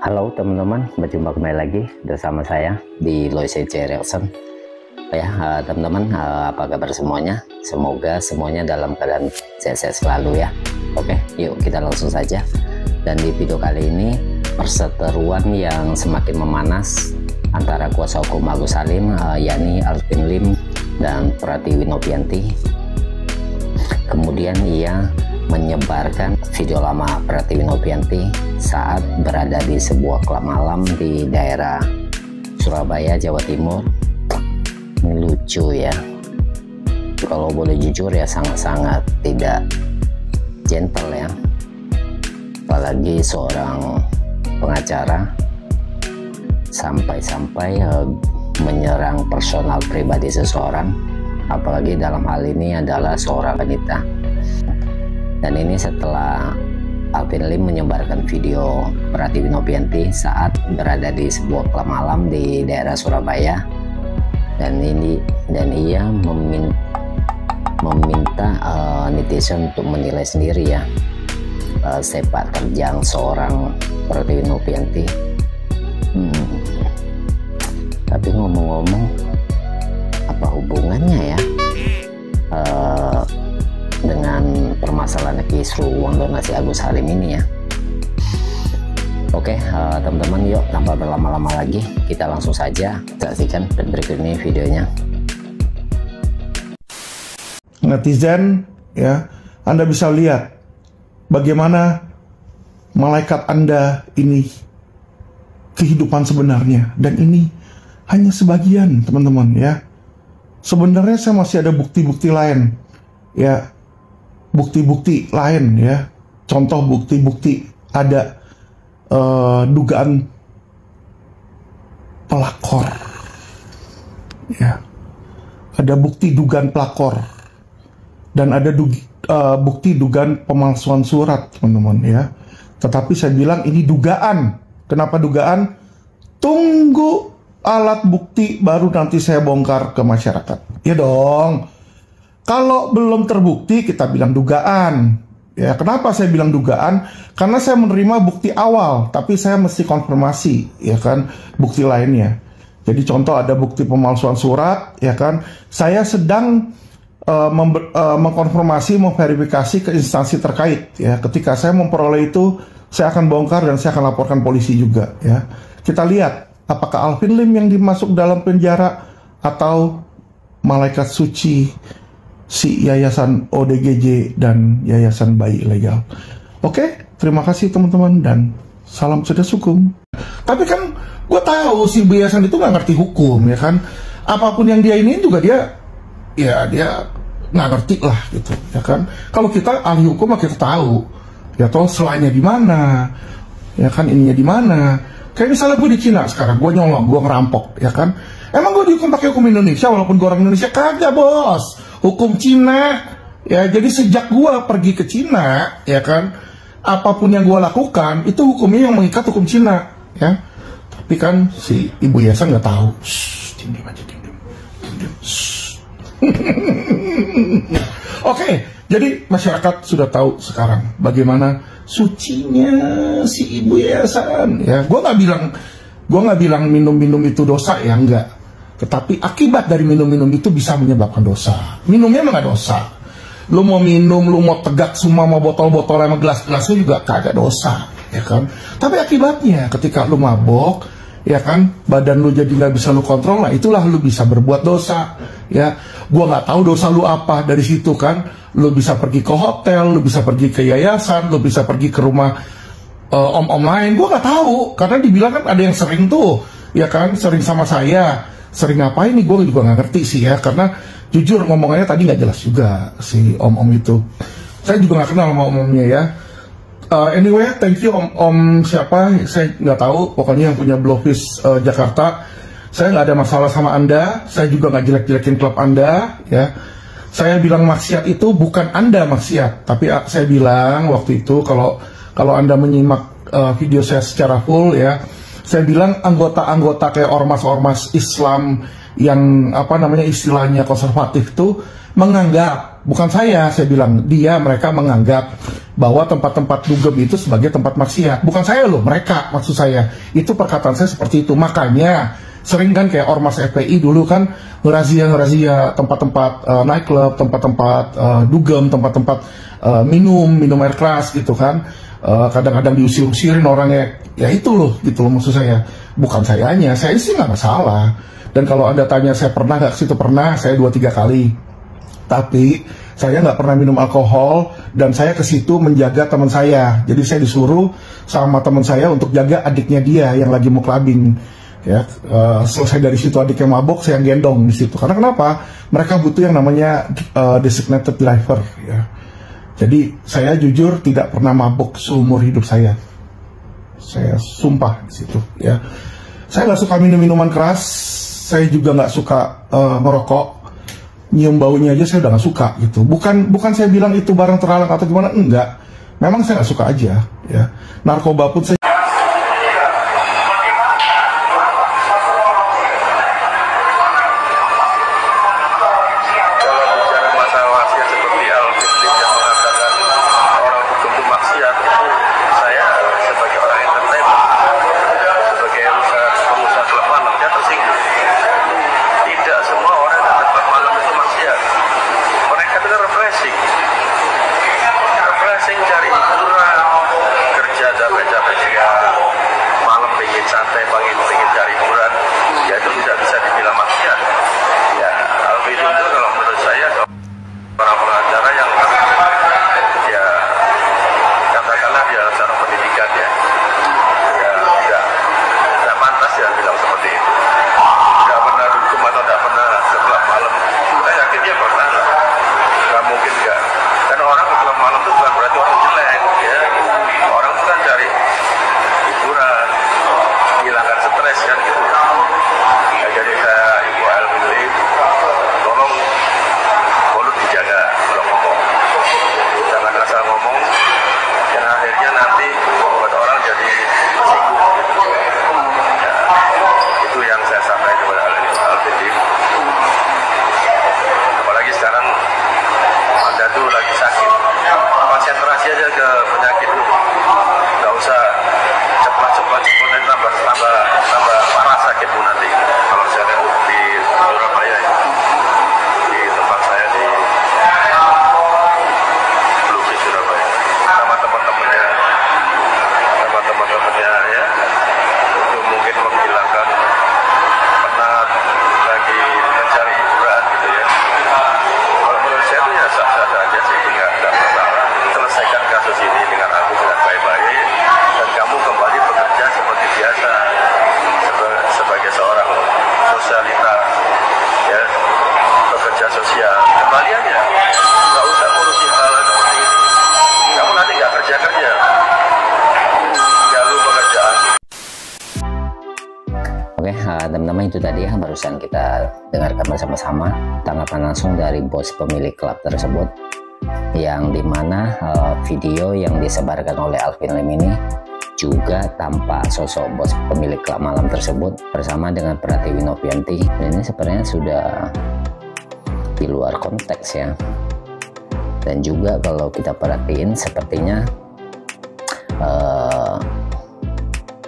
Halo teman-teman, berjumpa kembali lagi bersama saya di Lois Reaction. Ya teman-teman, apa kabar semuanya? Semoga semuanya dalam keadaan sehat-sehat selalu ya. Oke, yuk kita langsung saja. Dan di video kali ini perseteruan yang semakin memanas antara kuasa hukum Agus Salim, yakni Alvin Lim dan Pratiwi Nopyanti. Kemudian ia menyebarkan video lama Pratiwi Nopyanti saat berada di sebuah klub malam di daerah Surabaya, Jawa Timur. Ini lucu ya, kalau boleh jujur ya, sangat-sangat tidak gentle ya, apalagi seorang pengacara sampai-sampai menyerang personal pribadi seseorang, apalagi dalam hal ini adalah seorang wanita. Dan ini setelah Alvin Lim menyebarkan video Pratiwi Nopyanti saat berada di sebuah klub malam di daerah Surabaya, dan ia meminta netizen untuk menilai sendiri ya sepak terjang seorang Pratiwi Nopyanti. Tapi ngomong-ngomong, apa hubungannya ya dengan permasalahan kisru uang donasi Agus Salim ini ya? Oke teman-teman, yuk tanpa berlama-lama lagi kita langsung saja saksikan dan berikut ini videonya. Netizen ya, Anda bisa lihat bagaimana malaikat Anda ini kehidupan sebenarnya, dan ini hanya sebagian teman-teman ya. Sebenarnya saya masih ada bukti-bukti lain ya, bukti-bukti lain ya. Contoh bukti-bukti, ada dugaan pelakor ya, ada bukti dugaan pelakor, dan ada bukti dugaan pemalsuan surat teman-teman ya. Tetapi saya bilang ini dugaan. Kenapa dugaan? Tunggu alat bukti baru nanti saya bongkar ke masyarakat ya dong. Kalau belum terbukti kita bilang dugaan. Ya, kenapa saya bilang dugaan? Karena saya menerima bukti awal, tapi saya mesti konfirmasi, ya kan, bukti lainnya. Jadi contoh ada bukti pemalsuan surat, ya kan. Saya sedang mengkonfirmasi, memverifikasi ke instansi terkait. Ya, ketika saya memperoleh itu, saya akan bongkar dan saya akan laporkan polisi juga. Ya, kita lihat apakah Alvin Lim yang dimasuk dalam penjara atau malaikat suci si Yayasan ODGJ dan Yayasan Bayi Ilegal. Oke, terima kasih teman-teman dan salam cerdas hukum. Tapi kan gue tahu si Yayasan itu nggak ngerti hukum ya kan. Apapun yang dia ini juga dia nggak ngerti lah gitu ya kan. Kalau kita ahli hukum mah kita tahu ya, toh selanya di mana ya kan, ininya di mana. Kayak misalnya gue di Cina sekarang, gue nyolong, gue ngerampok ya kan. Emang gue dihukum pakai hukum Indonesia walaupun gue orang Indonesia? Kagak bos, hukum Cina ya. Jadi sejak gue pergi ke Cina ya kan, apapun yang gue lakukan itu hukumnya yang mengikat hukum Cina ya. Tapi kan si Ibu Yayasan nggak tahu. Diam aja, diam. Oke, jadi masyarakat sudah tahu sekarang bagaimana sucinya si Ibu Yayasan ya. Gue nggak bilang minum-minum itu dosa ya, enggak. Tetapi akibat dari minum-minum itu bisa menyebabkan dosa. Minumnya emang gak dosa. Lu mau minum, lu mau tegak semua, mau botol-botol sama gelas-gelasnya juga kagak dosa, ya kan. Tapi akibatnya ketika lu mabok, ya kan, badan lu jadi nggak bisa lu kontrol, nah itulah lu bisa berbuat dosa, ya. Gua nggak tahu dosa lu apa dari situ kan. Lu bisa pergi ke hotel, lu bisa pergi ke yayasan, lu bisa pergi ke rumah om-om lain. Gua nggak tahu, karena dibilang kan ada yang sering tuh, ya kan, sering sama saya. Sering ngapain nih, gue juga nggak ngerti sih ya, karena jujur ngomongannya tadi nggak jelas juga si om-om itu. Saya juga nggak kenal sama om-omnya ya. Anyway, thank you om siapa, saya nggak tahu. Pokoknya yang punya Blowfish Jakarta. Saya nggak ada masalah sama Anda. Saya juga nggak jelek-jelekin klub Anda ya. Saya bilang maksiat itu bukan Anda maksiat, tapi saya bilang waktu itu kalau Anda menyimak video saya secara full ya, saya bilang anggota-anggota kayak ormas-ormas Islam yang apa namanya istilahnya konservatif tuh menganggap, bukan saya bilang, mereka menganggap bahwa tempat-tempat dugem itu sebagai tempat maksiat. Bukan saya loh, mereka, maksud saya. Itu perkataan saya seperti itu. Makanya sering kan kayak Ormas FPI dulu kan ngerazia tempat-tempat nightclub, tempat-tempat dugem, tempat-tempat minum air keras gitu kan. Kadang-kadang diusir-usirin orangnya. Ya itu loh, gitu loh maksud saya. Bukan sayanya, saya sih nggak masalah. Dan kalau Anda tanya saya pernah nggak ke situ, pernah, saya 2-3 kali. Tapi saya nggak pernah minum alkohol, dan saya ke situ menjaga teman saya. Jadi saya disuruh sama teman saya untuk jaga adiknya dia yang lagi mau clubbing. Ya, selesai dari situ adiknya mabok, saya gendong di situ. Karena kenapa? Mereka butuh yang namanya designated driver. Ya. Jadi saya jujur tidak pernah mabok seumur hidup saya. Saya sumpah di situ. Ya. Saya nggak suka minum minuman keras. Saya juga nggak suka ngerokok. Nyium baunya aja saya udah nggak suka gitu. Bukan saya bilang itu barang terlarang atau gimana, enggak. Memang saya nggak suka aja. Ya. Narkoba pun saya teman-teman, itu tadi ya barusan kita dengarkan bersama-sama tanggapan langsung dari bos pemilik klub tersebut, yang dimana video yang disebarkan oleh Alvin Lim ini juga tanpa sosok bos pemilik klub malam tersebut bersama dengan Pratiwi Novianti. Ini sebenarnya sudah di luar konteks ya. Dan juga kalau kita perhatiin sepertinya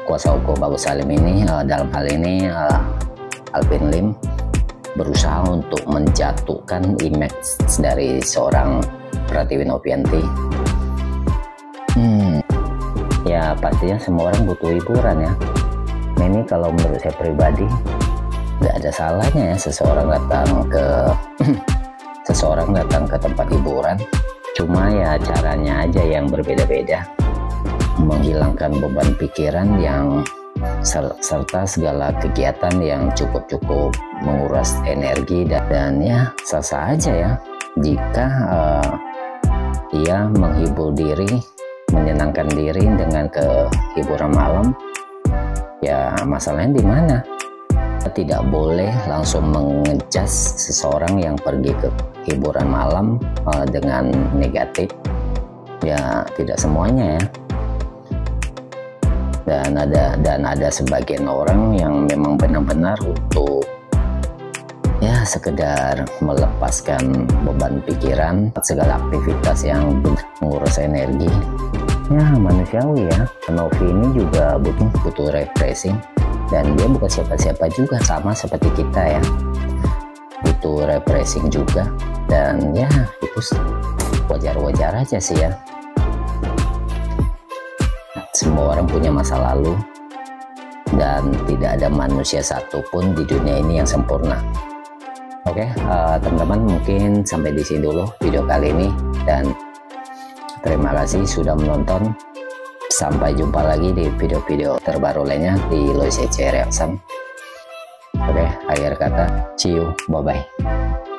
kuasa hukum Bagus Salim ini dalam hal ini Alvin Lim berusaha untuk menjatuhkan image dari seorang Pratiwi Novianti. Ya pastinya semua orang butuh hiburan ya. Nah, ini kalau menurut saya pribadi nggak ada salahnya ya seseorang datang ke tempat hiburan. Cuma ya caranya aja yang berbeda-beda, menghilangkan beban pikiran yang serta segala kegiatan yang cukup menguras energi, dan ya sah-sah aja ya jika ia menghibur diri, menyenangkan diri dengan ke hiburan malam. Ya masalahnya di mana? Tidak boleh langsung mengejas seseorang yang pergi ke hiburan malam dengan negatif. Ya tidak semuanya ya. Dan ada sebagian orang yang memang benar-benar untuk sekedar melepaskan beban pikiran, segala aktivitas yang mengurus energi. Ya manusiawi ya, Novi ini juga butuh refreshing, dan dia bukan siapa-siapa juga, sama seperti kita ya, butuh refreshing juga. Dan ya itu wajar-wajar aja sih ya, semua orang punya masa lalu, dan tidak ada manusia satupun di dunia ini yang sempurna. Oke, teman-teman, mungkin sampai di sini dulu video kali ini, dan terima kasih sudah menonton. Sampai jumpa lagi di video-video terbaru lainnya di Loise C Reaction. Oke, akhir kata, see you, bye-bye.